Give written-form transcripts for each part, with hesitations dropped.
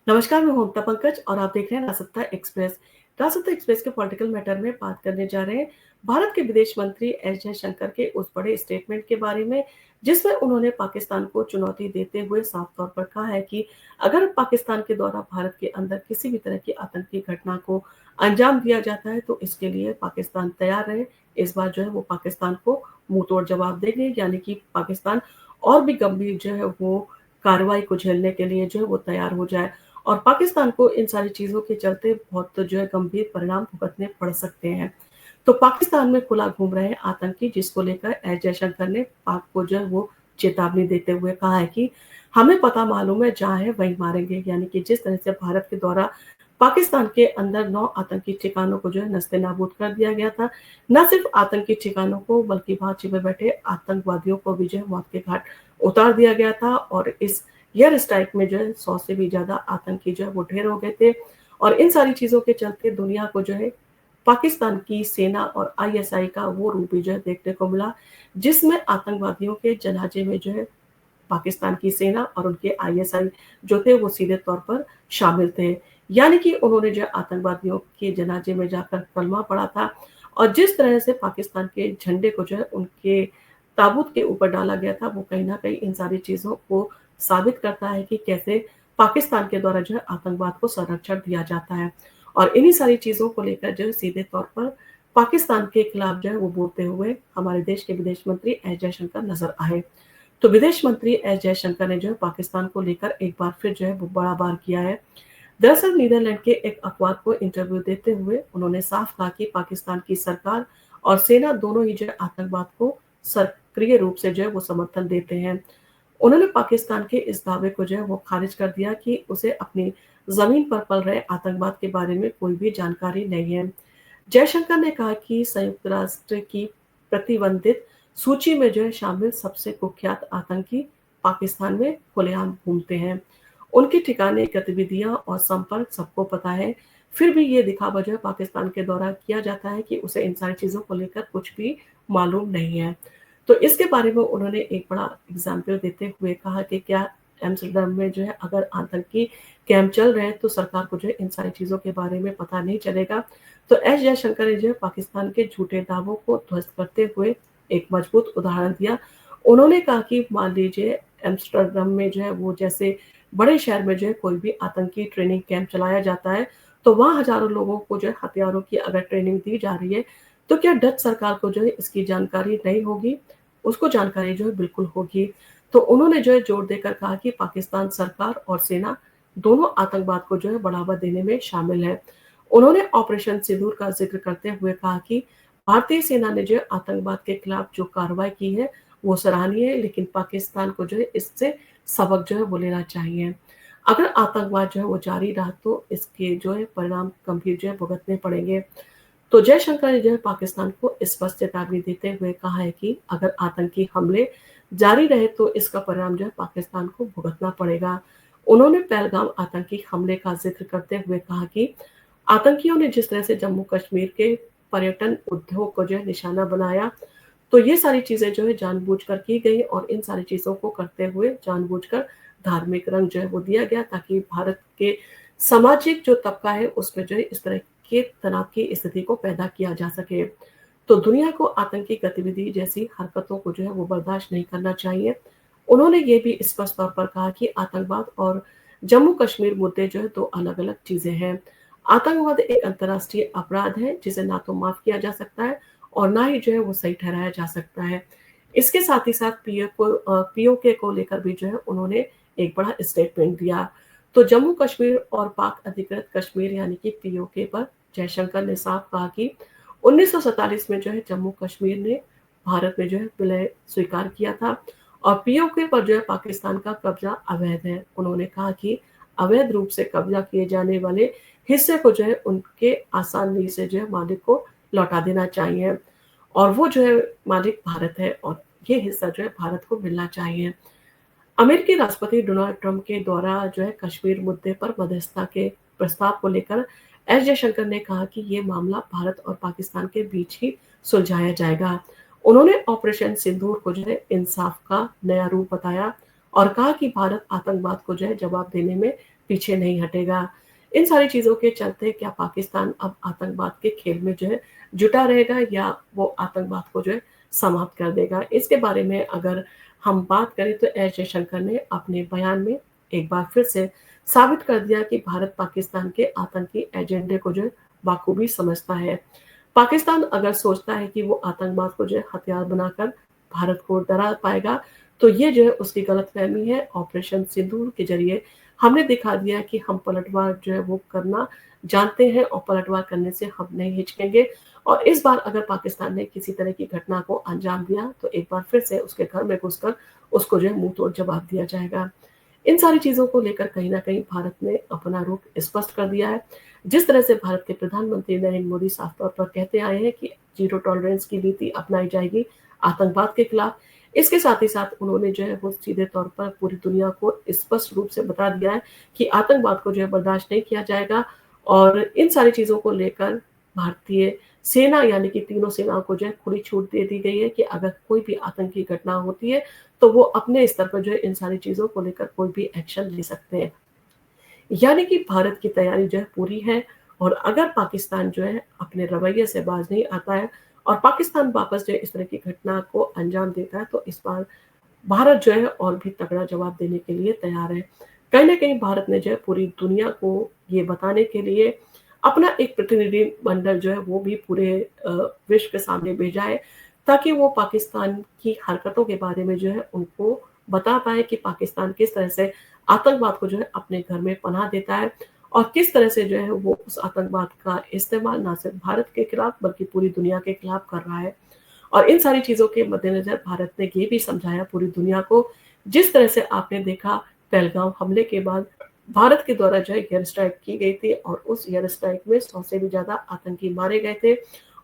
नमस्कार, मैं ममता पंकज और आप देख रहे हैं रासत्ता एक्सप्रेस। रासत्ता एक्सप्रेस के पॉलिटिकल मैटर में बात करने जा रहे हैं भारत के विदेश मंत्री एस जयशंकर के उस बड़े स्टेटमेंट के बारे में, जिसमें उन्होंने पाकिस्तान को चुनौती देते हुए साफ तौर पर कहा है कि अगर पाकिस्तान के द्वारा भारत के अंदर किसी भी तरह की आतंकी घटना को अंजाम दिया जाता है तो इसके लिए पाकिस्तान तैयार है। इस बार जो है वो पाकिस्तान को मुंहतोड़ जवाब देंगे, यानी कि पाकिस्तान और भी गंभीर जो है वो कार्रवाई को झेलने के लिए जो है वो तैयार हो जाए। और पाकिस्तान को इन सारी चीज़ों के चलते बहुत तो जो है गंभीर परिणाम भुगतने पड़ सकते हैं। तो पाकिस्तान में खुला घूम रहे हैं आतंकी, जिसको लेकर एस जयशंकर ने पाक को जो है वो चेतावनी देते हुए कहा है कि हमें पता मालूम है, जहाँ है वहीं मारेंगे। यानी कि जिस तरह से भारत के द्वारा पाकिस्तान के अंदर 9 आतंकी ठिकानों को जो है नस्ते-नाबूद कर दिया गया था। न सिर्फ आतंकी ठिकानों को बल्कि वहाँ छिपे बैठे आतंकवादियों को भी जो है मौत के घाट उतार दिया गया था। और इस एयर स्ट्राइक में जो है 100 से भी ज़्यादा आतंकी जो है वो ढेर हो गए थे। और इन सारी चीज़ों के चलते दुनिया को जो है पाकिस्तान की सेना और आईएसआई का वो रूप भी जो है देखने को मिला, जिसमें आतंकवादियों के जनाजे में जो है पाकिस्तान की सेना और उनके आईएसआई जो थे वो सीधे तौर पर शामिल थे। यानी कि उन्होंने जो आतंकवादियों के जनाजे में जाकर कलमा पढ़ा था। और जिस तरह से पाकिस्तान के झंडे को जो है उनके ताबूत के ऊपर डाला गया था, वो कहीं न कहीं इन सारी चीज़ों को साबित करता है कि कैसे पाकिस्तान के द्वारा जो है आतंकवाद को संरक्षण दिया जाता है। और इन्हीं सारी चीज़ों को लेकर जो है सीधे तौर पर पाकिस्तान के खिलाफ जो है वो बोलते हुए हमारे देश के विदेश मंत्री एस जयशंकर नज़र आए। तो विदेश मंत्री एस जयशंकर ने जो है पाकिस्तान को लेकर एक बार फिर जो है वो बड़ा वार किया है। दरअसल नीदरलैंड के एक अखबार को इंटरव्यू देते हुए उन्होंने साफ कहा कि पाकिस्तान की सरकार और सेना दोनों ही जो है आतंकवाद को सक्रिय रूप से जो है वो समर्थन देते हैं। उन्होंने पाकिस्तान के इस दावे को जो है वो खारिज कर दिया कि उसे अपनी जमीन पर पल रहे आतंकवाद के बारे में कोई भी जानकारी नहीं है। जयशंकर ने कहा कि संयुक्त राष्ट्र की प्रतिबंधित सूची में जो है शामिल सबसे कुख्यात आतंकी पाकिस्तान में खुलेआम घूमते हैं। उनके ठिकाने, गतिविधियां और संपर्क सबको पता है। फिर भी ये दिखावा जो है पाकिस्तान के द्वारा किया जाता है कि उसे इन सारी चीज़ों को लेकर कुछ भी मालूम नहीं है। तो इसके बारे में उन्होंने एक बड़ा एग्ज़ाम्पल देते हुए कहा कि क्या एम्स्टर्डम में जो है अगर आतंकी कैंप चल रहे हैं तो सरकार को जो है इन सारी चीज़ों के बारे में पता नहीं चलेगा। तो एस जयशंकर ने जो है पाकिस्तान के झूठे दावों को ध्वस्त करते हुए एक मजबूत उदाहरण दिया। उन्होंने कहा कि मान लीजिए एम्स्टर्डम में जो है वो जैसे बड़े शहर में जो है कोई भी आतंकी ट्रेनिंग कैंप चलाया जाता है, तो वहाँ हज़ारों लोगों को जो है हथियारों की अगर ट्रेनिंग दी जा रही है, तो क्या डच सरकार को जो है इसकी जानकारी नहीं होगी? उसको जानकारी जो है बिल्कुल होगी। तो उन्होंने जो है जोर देकर कहा कि पाकिस्तान सरकार और सेना दोनों आतंकवाद को जो है बढ़ावा देने में शामिल है। उन्होंने ऑपरेशन सिंदूर का ज़िक्र करते हुए कहा कि भारतीय सेना ने जो है आतंकवाद के खिलाफ जो कार्रवाई की है, वो सराहनीय है, लेकिन पाकिस्तान को जो है इससे सबक जो है वो लेना चाहिए। अगर आतंकवाद जो है वो जारी रहा तो इसके जो है परिणाम गंभीर जो है भुगतने पड़ेंगे। तो जयशंकर ने जो है पाकिस्तान को स्पष्ट चेतावनी देते हुए कहा है कि अगर आतंकी हमले जारी रहे तो इसका परिणाम जो है पाकिस्तान को भुगतना पड़ेगा। उन्होंने पहलगाम आतंकी हमले का जिक्र करते हुए कहा कि आतंकियों ने जिस तरह से जम्मू कश्मीर के पर्यटन उद्योग को जो है निशाना बनाया, तो ये सारी चीज़ें जो है जानबूझकर की गई और इन सारी चीज़ों को करते हुए जानबूझकर धार्मिक रंग जो है वो दिया गया, ताकि भारत के सामाजिक जो तबका है उसमें जो है इस तरह के तनाव की स्थिति को पैदा किया जा सके। तो दुनिया को आतंकी गतिविधि जैसी हरकतों को जो है वो बर्दाश्त नहीं करना चाहिए। उन्होंने ये भी स्पष्ट तौर पर कहा कि आतंकवाद और जम्मू कश्मीर मुद्दे जो है 2 अलग-अलग चीज़ें हैं। आतंकवाद एक अंतर्राष्ट्रीय अपराध है जिसे ना तो माफ़ किया जा सकता है और ना ही जो है वो सही ठहराया जा सकता है। इसके साथ ही साथ पीओके को लेकर भी जो है उन्होंने एक बड़ा स्टेटमेंट दिया। तो जम्मू कश्मीर और पाक अधिकृत कश्मीर यानी कि पीओके पर जयशंकर ने साफ कहा कि 1947 में जो है जम्मू कश्मीर ने भारत में जो है विलय स्वीकार किया था और पीओके पर जो है पाकिस्तान का कब्जा अवैध है। उन्होंने कहा कि अवैध रूप से कब्जा किए जाने वाले हिस्से को जो है उनके आसानी से जो है मालिक को लौटा देना चाहिए और वो जो है मालिक भारत है और ये हिस्सा जो है भारत को मिलना चाहिए। अमेरिकी राष्ट्रपति डोनाल्ड ट्रंप के द्वारा जो है कश्मीर मुद्दे पर मध्यस्थता के प्रस्ताव को लेकर एस जयशंकर ने कहा कि ये मामला भारत और पाकिस्तान के बीच ही सुलझाया जाएगा। उन्होंने ऑपरेशन सिंदूर को जो है इंसाफ का नया रूप बताया और कहा कि भारत आतंकवाद को जो है जवाब देने में पीछे नहीं हटेगा। इन सारी चीज़ों के चलते क्या पाकिस्तान अब आतंकवाद के खेल में जो है जुटा रहेगा या वो आतंकवाद को जो है समाप्त कर देगा? इसके बारे में अगर हम बात करें तो एस जयशंकर ने अपने बयान में एक बार फिर से साबित कर दिया कि भारत पाकिस्तान के आतंकी एजेंडे को जो है बाखूबी समझता है। पाकिस्तान अगर सोचता है कि वो आतंकवाद को जो है हथियार बनाकर भारत को डरा पाएगा, तो ये जो है उसकी गलतफ़हमी है। ऑपरेशन सिंदूर के ज़रिए हमने दिखा दिया कि हम पलटवार जो है वो करना जानते हैं और पलटवार करने से हम नहीं हिचकेंगे। और इस बार अगर पाकिस्तान ने किसी तरह की घटना को अंजाम दिया, तो एक बार फिर से उसके घर में घुसकर उसको जो है मुँह-तोड़ जवाब दिया जाएगा। इन सारी चीज़ों को लेकर कहीं न कहीं भारत ने अपना रुख स्पष्ट कर दिया है। जिस तरह से भारत के प्रधानमंत्री नरेंद्र मोदी साफ तौर पर कहते आए हैं कि ज़ीरो टॉलरेंस की नीति अपनाई जाएगी आतंकवाद के खिलाफ। इसके साथ ही साथ उन्होंने जो है वो सीधे तौर पर पूरी दुनिया को स्पष्ट रूप से बता दिया है कि आतंकवाद को जो है बर्दाश्त नहीं किया जाएगा और इन सारी चीज़ों को लेकर भारतीय सेना यानी कि तीनों सेनाओं को जो है खुली छूट दे दी गई है कि अगर कोई भी आतंकी घटना होती है, तो वो अपने स्तर पर जो है इन सारी चीज़ों को लेकर कोई भी एक्शन ले सकते हैं। यानी कि भारत की तैयारी जो है पूरी है और अगर पाकिस्तान जो है अपने रवैये से बाज नहीं आता है और पाकिस्तान वापस जो है इस तरह की घटना को अंजाम देता है, तो इस बार भारत जो है और भी तगड़ा जवाब देने के लिए तैयार है। कहीं न कहीं भारत ने जो है पूरी दुनिया को ये बताने के लिए अपना एक प्रतिनिधिमंडल जो है वो भी पूरे अ, विश्व के सामने भेजा है, ताकि वो पाकिस्तान की हरकतों के बारे में जो है उनको बता पाए कि पाकिस्तान किस तरह से आतंकवाद को जो है अपने घर में पनाह देता है और किस तरह से जो है वो उस आतंकवाद का इस्तेमाल ना सिर्फ भारत के खिलाफ बल्कि पूरी दुनिया के खिलाफ कर रहा है। और इन सारी चीज़ों के मद्देनज़र भारत ने ये भी समझाया पूरी दुनिया को, जिस तरह से आपने देखा पहलगाम हमले के बाद भारत के द्वारा जो है एयर स्ट्राइक की गई थी और उस एयर स्ट्राइक में 100 से भी ज़्यादा आतंकी मारे गए थे।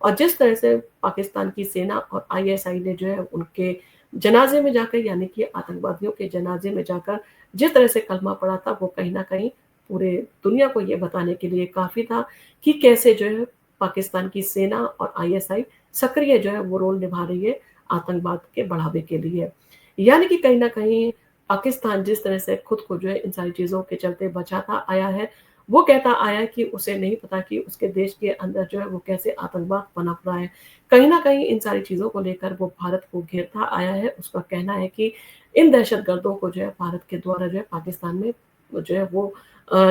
और जिस तरह से पाकिस्तान की सेना और आईएसआई ने जो है उनके जनाज़े में जाकर यानी कि आतंकवादियों के जनाज़े में जाकर जिस तरह से कलमा पड़ा था, वो कहीं न कहीं पूरे दुनिया को ये बताने के लिए काफ़ी था कि कैसे जो है पाकिस्तान की सेना और आईएसआई सक्रिय जो है वो रोल निभा रही है आतंकवाद के बढ़ावे के लिए। यानी कि कहीं न कहीं पाकिस्तान जिस तरह से खुद को जो है इन सारी चीज़ों के चलते बचाता आया है, वो कहता आया है कि उसे नहीं पता कि उसके देश के अंदर जो है वो कैसे आतंकवाद पनप रहा है। कहीं न कहीं इन सारी चीज़ों को लेकर वो भारत को घेरता आया है। उसका कहना है कि इन दहशतगर्दों को जो है भारत के द्वारा जो है पाकिस्तान में जो है वो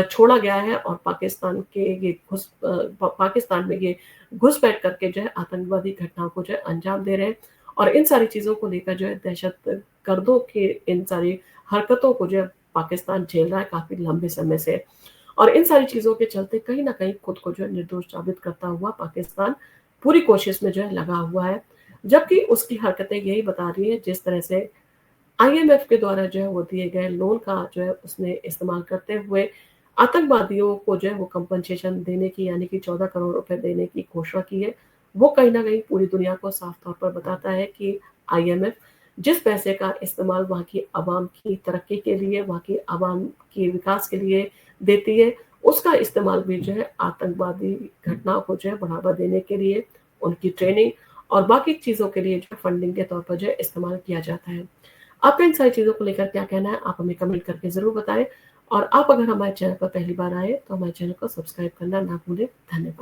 छोड़ा गया है और पाकिस्तान के ये पाकिस्तान में ये घुसपैठ करके जो है आतंकवादी घटनाओं को जो है अंजाम दे रहे हैं और इन सारी चीज़ों को लेकर जो है दहशतगर्दों की इन सारी हरकतों को जो है पाकिस्तान झेल रहा है काफ़ी लंबे समय से। और इन सारी चीज़ों के चलते कहीं न कहीं खुद को जो है निर्दोष साबित करता हुआ पाकिस्तान पूरी कोशिश में जो है लगा हुआ है। जबकि उसकी हरकतें यही बता रही हैं जिस तरह से आईएमएफ के द्वारा जो है वो दिए गए लोन का जो है उसने इस्तेमाल करते हुए आतंकवादियों को जो है वो कंपनसेशन देने की यानी कि 14 करोड़ रुपए देने की घोषणा की है। वो कहीं न कहीं पूरी दुनिया को साफ तौर पर बताता है कि आईएमएफ जिस पैसे का इस्तेमाल वहाँ की आवाम की तरक्की के लिए, वहाँ की आवाम के विकास के लिए देती है, उसका इस्तेमाल भी जो है आतंकवादी घटनाओं को जो है बढ़ावा देने के लिए, उनकी ट्रेनिंग और बाकी चीज़ों के लिए जो है फंडिंग के तौर पर जो है इस्तेमाल किया जाता है। आपका इन सारी चीज़ों को लेकर क्या कहना है? आप हमें कमेंट करके ज़रूर बताएँ और आप अगर हमारे चैनल पर पहली बार आए, तो हमारे चैनल को सब्सक्राइब करना ना भूलें। धन्यवाद।